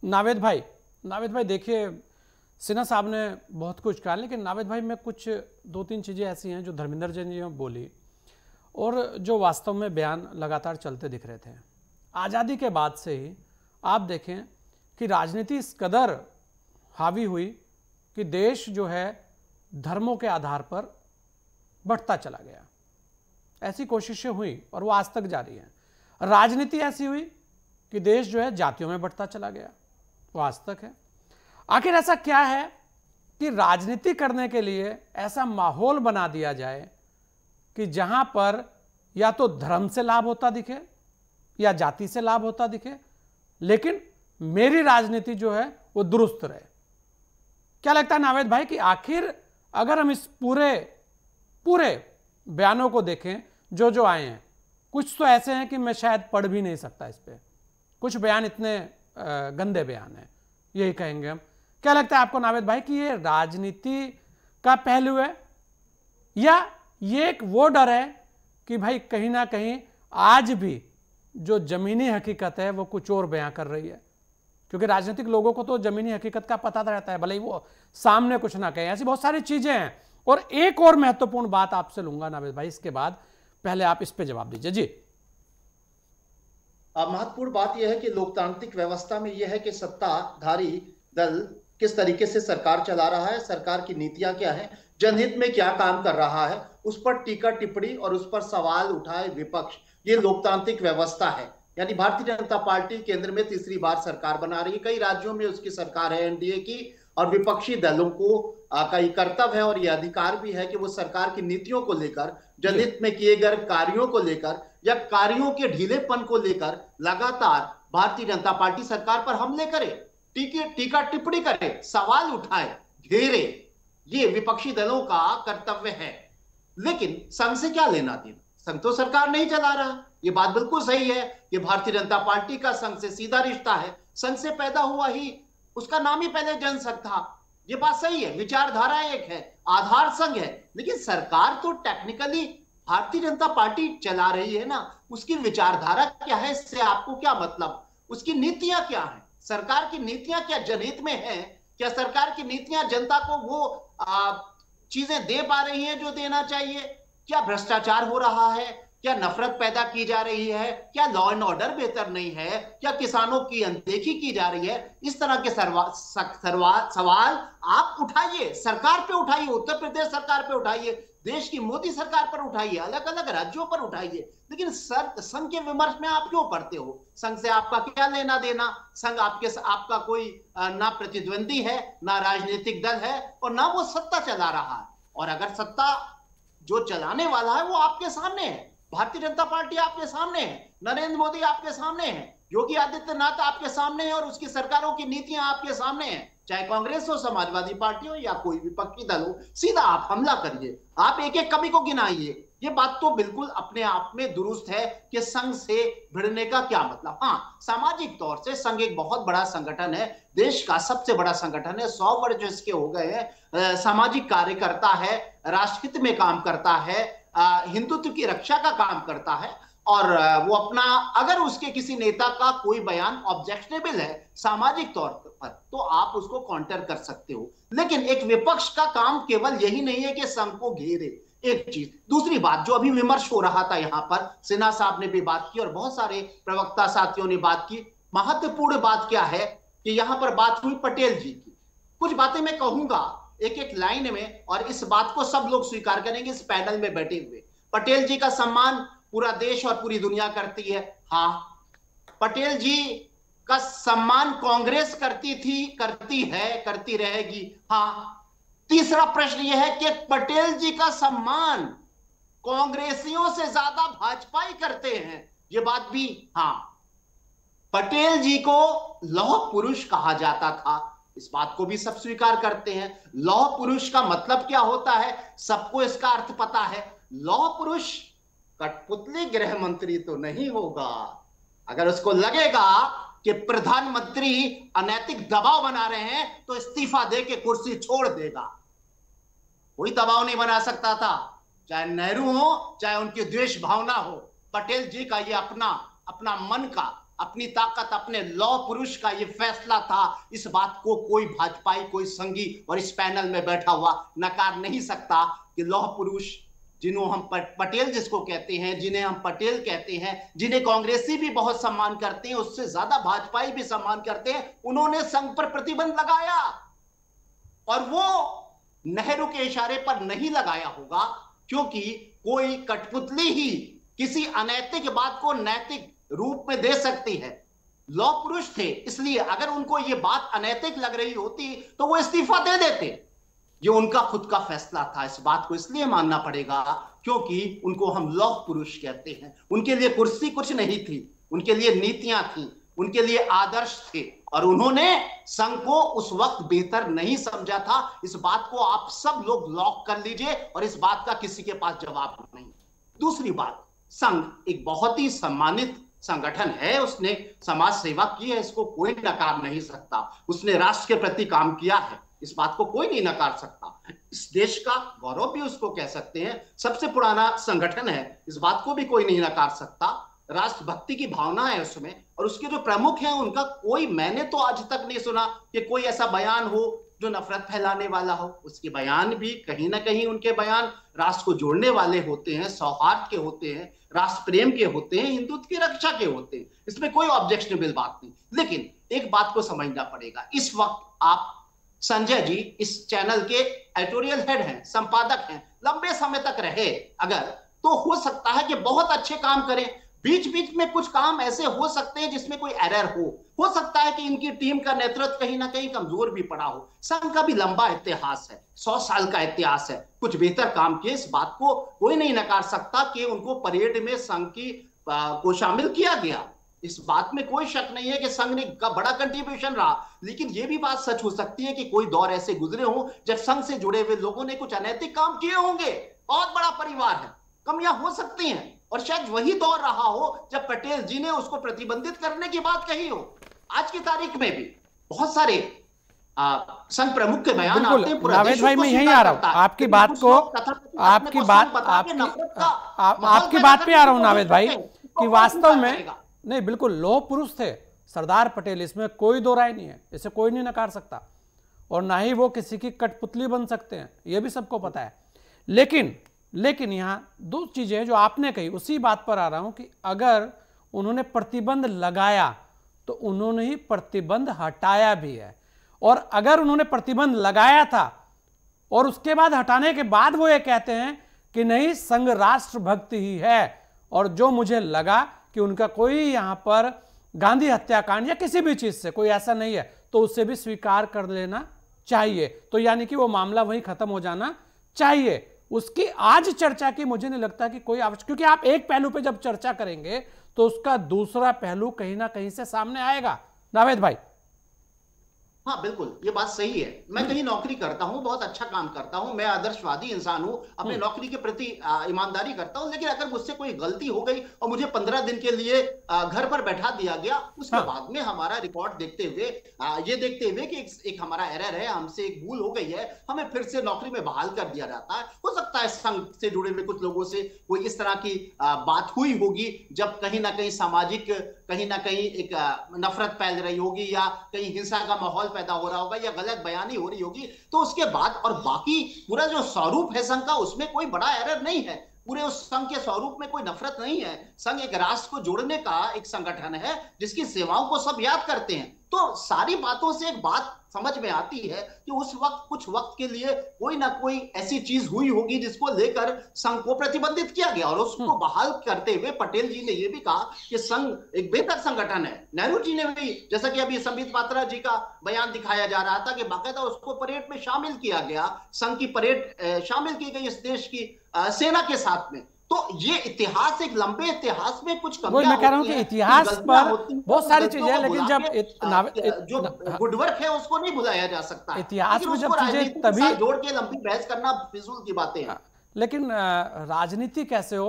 नावेद भाई देखिए, सिन्हा साहब ने बहुत कुछ कहा, लेकिन नावेद भाई में कुछ दो तीन चीज़ें ऐसी हैं जो धर्मेंद्र जैन जी ने बोली और जो वास्तव में बयान लगातार चलते दिख रहे थे। आज़ादी के बाद से ही आप देखें कि राजनीति इस कदर हावी हुई कि देश जो है धर्मों के आधार पर बढ़ता चला गया। ऐसी कोशिशें हुई और वो आज तक जारी हैं। राजनीति ऐसी हुई कि देश जो है जातियों में बढ़ता चला गया, वो आज तक है। आखिर ऐसा क्या है कि राजनीति करने के लिए ऐसा माहौल बना दिया जाए कि जहां पर या तो धर्म से लाभ होता दिखे या जाति से लाभ होता दिखे, लेकिन मेरी राजनीति जो है वो दुरुस्त रहे। क्या लगता है नावेद भाई कि आखिर अगर हम इस पूरे बयानों को देखें जो जो आए हैं, कुछ तो ऐसे हैं कि मैं शायद पढ़ भी नहीं सकता इस पे, कुछ बयान इतने गंदे बयान हैं, यही कहेंगे हम। क्या लगता है आपको नावेद भाई कि ये राजनीति का पहलू है या ये एक वो डर है कि भाई कहीं ना कहीं आज भी जो जमीनी हकीकत है वो कुछ और बयां कर रही है? क्योंकि राजनीतिक लोगों को तो जमीनी हकीकत का पता रहता है, भले ही वो सामने कुछ ना कहें। ऐसी बहुत सारी चीजें हैं। और एक और महत्वपूर्ण बात आपसे लूंगा नावेद भाई, इसके बाद पहले आप इस पे जवाब दीजिए जी। महत्वपूर्ण बात यह है कि लोकतांत्रिक व्यवस्था में यह है कि सत्ताधारी दल किस तरीके से सरकार चला रहा है, सरकार की नीतियां क्या है, जनहित में क्या काम कर रहा है, उस पर टीका टिप्पणी और उस पर सवाल उठाए विपक्ष, ये लोकतांत्रिक व्यवस्था है। यानी भारतीय जनता पार्टी केंद्र में तीसरी बार सरकार बना रही है, कई राज्यों में उसकी सरकार है एनडीए की, और विपक्षी दलों को कई कर्तव्य है और यह अधिकार भी है कि वो सरकार की नीतियों को लेकर, जनहित में किए गए कार्यों को लेकर या कार्यों के ढीलेपन को लेकर लगातार भारतीय जनता पार्टी सरकार पर हमले करे, टीका टिप्पणी करे, सवाल उठाए, घेरे। ये विपक्षी दलों का कर्तव्य है। लेकिन संघ से क्या लेना देना? संघ तो सरकार नहीं चला रहा। ये बात बिल्कुल सही है कि भारतीय जनता पार्टी का संघ से सीधा रिश्ता है। संघ से पैदा हुआ ही, उसका नाम ही पहले जनसंघ था। ये बात सही है, विचारधारा एक है, आधार संघ है। लेकिन सरकार तो टेक्निकली भारतीय जनता पार्टी चला रही है ना, उसकी विचारधारा क्या है, इससे आपको क्या मतलब? उसकी नीतियां क्या है? सरकार की नीतियां क्या जनहित में है? क्या सरकार की नीतियां जनता को वो चीजें दे पा रही हैं जो देना चाहिए? क्या भ्रष्टाचार हो रहा है? क्या नफरत पैदा की जा रही है? क्या लॉ एंड ऑर्डर बेहतर नहीं है? क्या किसानों की अनदेखी की जा रही है? इस तरह के सवाल आप उठाइए, सरकार पे उठाइए, उत्तर प्रदेश सरकार पे उठाइए, देश की मोदी सरकार पर उठाइए, अलग अलग राज्यों पर उठाइए। लेकिन संघ के विमर्श में आप क्यों पढ़ते हो? संघ से आपका क्या लेना देना? संघ आपका कोई ना प्रतिद्वंदी है, ना राजनीतिक दल है, और ना वो सत्ता चला रहा है। और अगर सत्ता जो चलाने वाला है वो आपके सामने है, भारतीय जनता पार्टी आपके सामने है, नरेंद्र मोदी आपके सामने है, योगी आदित्यनाथ आपके सामने है, और उसकी सरकारों की नीतियां आपके सामने हैं। चाहे कांग्रेस हो, समाजवादी पार्टी हो, या कोई विपक्षी दल हो, सीधा आप हमला करिए, आप एक एक कमी को गिनाइए। ये बात तो बिल्कुल अपने आप में दुरुस्त है कि संघ से भिड़ने का क्या मतलब। हाँ, सामाजिक तौर से संघ एक बहुत बड़ा संगठन है, देश का सबसे बड़ा संगठन है, 100 वर्ष इसके हो गए हैं, सामाजिक कार्य करता है, राष्ट्रहित में काम करता है, हिंदुत्व की रक्षा का काम करता है। और वो अपना, अगर उसके किसी नेता का कोई बयान ऑब्जेक्शनेबल है सामाजिक तौर पर, तो आप उसको काउंटर कर सकते हो। लेकिन एक विपक्ष का काम केवल यही नहीं है कि संघ को घेरे, एक चीज। दूसरी बात जो अभी विमर्श हो रहा था, यहां पर सिन्हा साहब ने भी बात की और बहुत सारे प्रवक्ता साथियों ने बात की। महत्वपूर्ण बात क्या है कि यहां पर बात हुई पटेल जी की। कुछ बातें मैं कहूंगा एक एक लाइन में, और इस बात को सब लोग स्वीकार करेंगे इस पैनल में बैठे हुए। पटेल जी का सम्मान पूरा देश और पूरी दुनिया करती है। हाँ, पटेल जी का सम्मान कांग्रेस करती थी, करती है, करती रहेगी। हाँ, तीसरा प्रश्न यह है कि पटेल जी का सम्मान कांग्रेसियों से ज्यादा भाजपा ही करते हैं, ये बात भी। हाँ, पटेल जी को लौह पुरुष कहा जाता था, इस बात को भी सब स्वीकार करते हैं। लौह पुरुष का मतलब क्या होता है, सबको इसका अर्थ पता है। लौह पुरुष कठपुतली गृह मंत्री तो नहीं होगा। अगर उसको लगेगा कि प्रधानमंत्री अनैतिक दबाव बना रहे हैं तो इस्तीफा दे के कुर्सी छोड़ देगा। कोई दबाव नहीं बना सकता था, चाहे नेहरू हो, चाहे उनकी द्वेष भावना हो। पटेल जी का ये अपना मन का, अपनी ताकत, अपने लौह पुरुष का ये फैसला था। इस बात को कोई भाजपाई, कोई संघी और इस पैनल में बैठा हुआ नकार नहीं सकता कि लौह पुरुष, जिन्हों हम पटेल जिसको कहते हैं, जिन्हें हम पटेल कहते हैं, जिन्हें कांग्रेसी भी बहुत सम्मान करते हैं, उससे ज्यादा भाजपाई भी सम्मान करते हैं, उन्होंने संघ पर प्रतिबंध लगाया। और वो नेहरू के इशारे पर नहीं लगाया होगा, क्योंकि कोई कठपुतली ही किसी अनैतिक बात को नैतिक रूप में दे सकती है। लौह पुरुष थे, इसलिए अगर उनको ये बात अनैतिक लग रही होती तो वो इस्तीफा दे देते। ये उनका खुद का फैसला था। इस बात को इसलिए मानना पड़ेगा क्योंकि उनको हम लौह पुरुष कहते हैं। उनके लिए कुर्सी कुछ नहीं थी, उनके लिए नीतियां थी, उनके लिए आदर्श थे, और उन्होंने संघ को उस वक्त बेहतर नहीं समझा था। इस बात को आप सब लोग लॉक कर लीजिए और इस बात का किसी के पास जवाब नहीं। दूसरी बात, संघ एक बहुत ही सम्मानित संगठन है, उसने समाज सेवा की है, इसको कोई नकार नहीं सकता। उसने राष्ट्र के प्रति काम किया है, इस बात को कोई नहीं नकार सकता। इस देश का गौरव भी उसको कह सकते हैं, सबसे पुराना संगठन है, इस बात को भी कोई नहीं नकार सकता। राष्ट्रभक्ति की भावना है उसमें, और उसके जो प्रमुख हैं उनका कोई, मैंने तो आज तक नहीं सुना कि कोई ऐसा बयान हो जो नफरत फैलाने वाला हो। उसके बयान भी कहीं ना कहीं, उनके बयान राष्ट्र को जोड़ने वाले होते हैं, सौहार्द के होते हैं, राष्ट्र प्रेम के होते हैं, हिंदुत्व की रक्षा के होते हैं। इसमें कोई ऑब्जेक्शनेबल बात नहीं। लेकिन एक बात को समझना पड़ेगा, इस वक्त आप संजय जी इस चैनल के एडिटोरियल हेड हैं, संपादक हैं, लंबे समय तक रहे अगर, तो हो सकता है कि बहुत अच्छे काम करें। बीच बीच में कुछ काम ऐसे हो सकते हैं जिसमें कोई एरर हो सकता है कि इनकी टीम का नेतृत्व कहीं ना कहीं कमजोर भी पड़ा हो। संघ का भी लंबा इतिहास है, 100 साल का इतिहास है, कुछ बेहतर काम किए, इस बात को कोई नहीं नकार सकता कि उनको परेड में संघ की को शामिल किया गया। इस बात में कोई शक नहीं है कि संघ ने का बड़ा कंट्रीब्यूशन रहा। लेकिन यह भी बात सच हो सकती है कि कोई दौर ऐसे गुजरे हों जब संघ से जुड़े हुए लोगों ने कुछ अनैतिक काम किए होंगे। बहुत बड़ा परिवार है, कमियां हो सकती हैं, और शायद वही दौर रहा हो जब पटेल जी ने उसको प्रतिबंधित करने की बात कही हो। आज की तारीख में भी बहुत सारे संघ प्रमुख के बयान आते हैं। नावेद भाई, मैं यहीं आ रहा हूं आपकी बात को, आपकी बात पे आ रहा हूं नावेद भाई, कि वास्तव में नहीं, बिल्कुल लौह पुरुष थे सरदार पटेल, इसमें कोई दो राय नहीं है, इसे कोई नहीं नकार सकता, और ना ही वो किसी की कठपुतली बन सकते हैं, यह भी सबको पता है। लेकिन यहां दो चीजें जो आपने कही, उसी बात पर आ रहा हूं कि अगर उन्होंने प्रतिबंध लगाया तो उन्होंने ही प्रतिबंध हटाया भी है, और अगर उन्होंने प्रतिबंध लगाया था और उसके बाद हटाने के बाद वो ये कहते हैं कि नहीं, संघ राष्ट्रभक्ति ही है, और जो मुझे लगा कि उनका कोई यहां पर गांधी हत्याकांड या किसी भी चीज से कोई ऐसा नहीं है, तो उससे भी स्वीकार कर लेना चाहिए, तो यानी कि वो मामला वहीं खत्म हो जाना चाहिए। उसकी आज चर्चा की मुझे नहीं लगता कि कोई आवश्यक, क्योंकि आप एक पहलू पे जब चर्चा करेंगे तो उसका दूसरा पहलू कहीं ना कहीं से सामने आएगा। नावेद भाई, हाँ बिल्कुल, ये बात सही है। मैं कहीं नौकरी करता हूँ, बहुत अच्छा काम करता हूँ, मैं आदर्शवादी इंसान हूँ, अपने नौकरी के प्रति ईमानदारी करता हूँ। लेकिन अगर मुझसे कोई गलती हो गई और मुझे 15 दिन के लिए घर पर बैठा दिया गया, उसके बाद में हमारा रिकॉर्ड देखते हुए, ये देखते हुए कि एक हमारा एरर है, हमसे एक भूल हो गई है, हमें फिर से नौकरी में बहाल कर दिया जाता है। हो सकता है संघ से जुड़े हुए कुछ लोगों से कोई इस तरह की बात हुई होगी, जब कहीं ना कहीं सामाजिक, कहीं ना कहीं एक नफरत फैल रही होगी, या कहीं हिंसा का माहौल पैदा हो रहा होगा, या गलत बयानी हो रही होगी, तो उसके बाद, और बाकी पूरा जो स्वरूप है संघ का, उसमें कोई बड़ा एरर नहीं है। पूरे उस संघ के स्वरूप में कोई नफरत नहीं है। संघ एक राष्ट्र को जोड़ने का एक संगठन है जिसकी सेवाओं को सब याद करते हैं। तो सारी बातों से एक बात समझ में आती है कि उस वक्त, कुछ वक्त के लिए कोई ना कोई ऐसी चीज हुई होगी जिसको लेकर संघ को प्रतिबंधित किया गया, और उसको बहाल करते हुए पटेल जी ने यह भी कहा कि संघ एक बेहतर संगठन है। नेहरू जी ने भी, जैसा कि अभी संबित पात्रा जी का बयान दिखाया जा रहा था, कि बाकायदा उसको परेड में शामिल किया गया, संघ की परेड शामिल की गई इस देश की सेना के साथ में। तो ये इतिहास, एक लंबे इतिहास में कुछ कमियां, मैं कह रहा हूं कि इतिहास पर बहुत सारी चीजें, लेकिन जब जो गुड वर्क है उसको नहीं भुलाया जा सकता। इतिहास में जब चीजें तभी जोड़ के लंबी बहस करना फिजूल की बातें हैं। लेकिन राजनीति कैसे हो